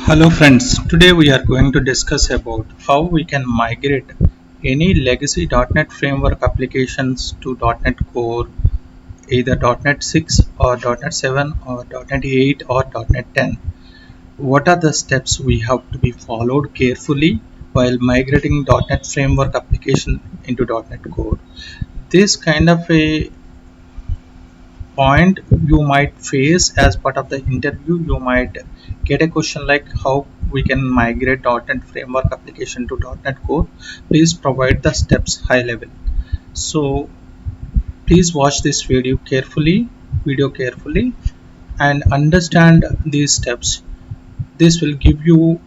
Hello friends, today we are going to discuss about how we can migrate any legacy .NET framework applications to .NET Core, either .NET 6 or .NET 7 or .NET 8 or .NET 10. What are the steps we have to be followed carefully while migrating .NET framework application into .NET Core? This kind of a point you might face as part of the interview. You might get a question like how we can migrate .NET framework application to .NET Core. Please provide the steps high level. So please watch this video carefully and understand these steps. This will give you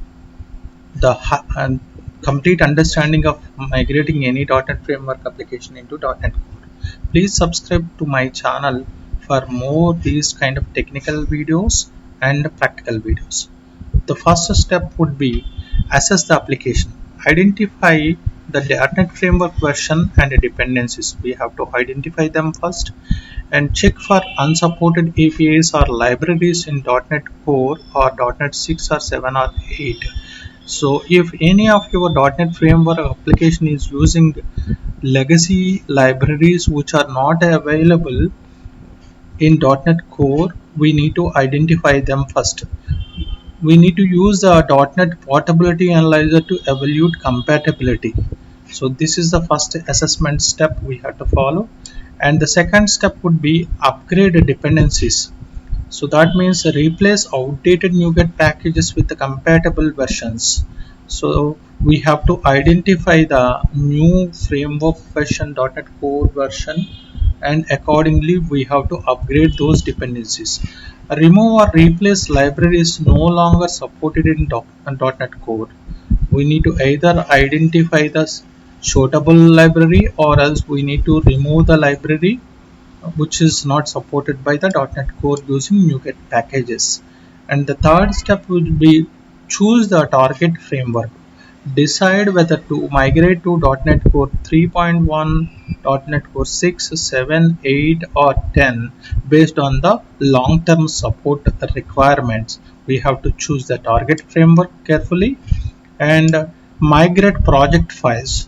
the complete understanding of migrating any .NET framework application into .NET Core. Please subscribe to my channel for more these kind of technical videos and practical videos. The first step would be assess the application. Identify the .NET framework version and dependencies. We have to identify them first and check for unsupported APIs or libraries in .NET Core or .NET 6 or 7 or 8. So if any of your .NET framework application is using legacy libraries which are not available in .NET Core, we need to identify them first. We need to use the .NET Portability Analyzer to evaluate compatibility. So this is the first assessment step we have to follow. And the second step would be upgrade dependencies. So that means replace outdated NuGet packages with the compatible versions. So we have to identify the new framework version, .NET Core version, and accordingly we have to upgrade those dependencies. Remove or replace libraries no longer supported in .NET Core. We need to either identify the suitable library or else we need to remove the library which is not supported by the .NET Core using NuGet packages. And the third step would be choose the target framework. Decide whether to migrate to .NET Core 3.1, .NET Core 6, 7, 8 or 10 based on the long-term support requirements. We have to choose the target framework carefully and migrate project files.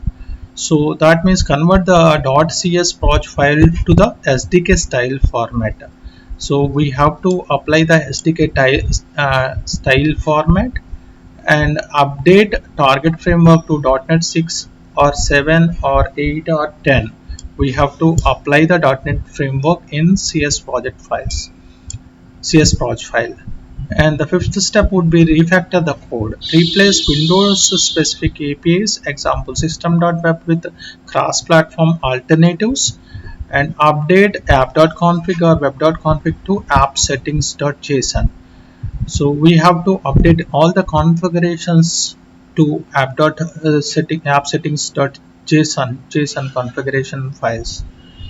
So that means convert the .cs proj file to the SDK-style format. So we have to apply the SDK-style format and update target framework to .NET 6 or 7 or 8 or 10. We have to apply the .NET framework in CS project files, CS proj file. And the fifth step would be refactor the code. Replace Windows specific APIs, example system.web, with cross-platform alternatives, and update app.config or web.config to appsettings.json. So we have to update all the configurations to appsettings.json configuration files.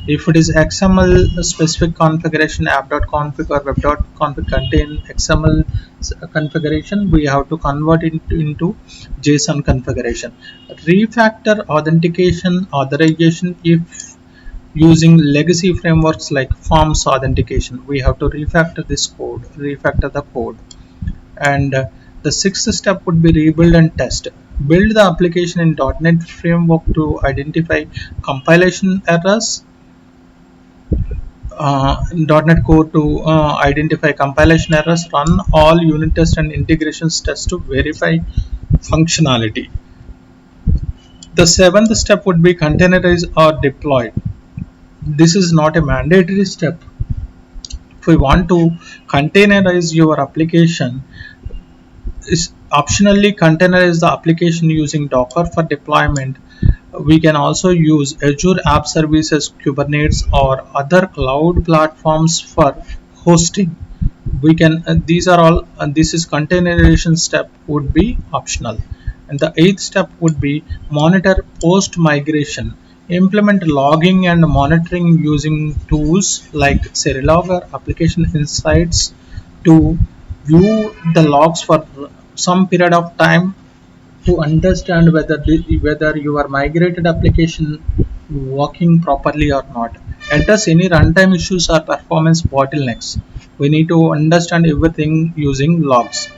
If it is XML specific configuration, app.config or web.config contain XML configuration, we have to convert it into JSON configuration. Refactor authentication authorization. If using legacy frameworks like forms authentication, we have to refactor the code. And the sixth step would be rebuild and test. Build the application in .NET framework to identify compilation errors, .NET Core to identify compilation errors, run all unit tests and integrations tests to verify functionality. The seventh step would be containerize or deploy. This is not a mandatory step. If we want to containerize your application, is optionally containerize the application using Docker for deployment. We can also use Azure App Services, Kubernetes or other cloud platforms for hosting. We can these are all this is containerization step would be optional. And the eighth step would be monitor post migration. Implement logging and monitoring using tools like Serilog or Application Insights to view the logs for some period of time to understand whether your migrated application working properly or not. Address any runtime issues or performance bottlenecks. We need to understand everything using logs.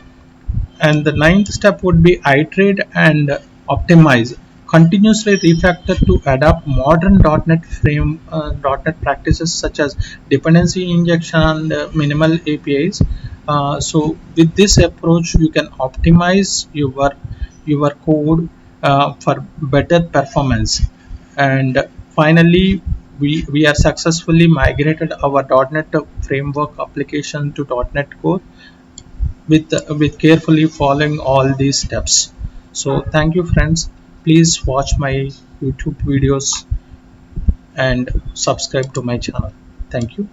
And the ninth step would be iterate and optimize. Continuously refactor to adapt modern .NET .NET practices such as dependency injection and minimal APIs. So with this approach, you can optimize your code for better performance. And finally, we are successfully migrated our .NET framework application to .NET Core with carefully following all these steps. So thank you friends, please watch my YouTube videos and subscribe to my channel. Thank you.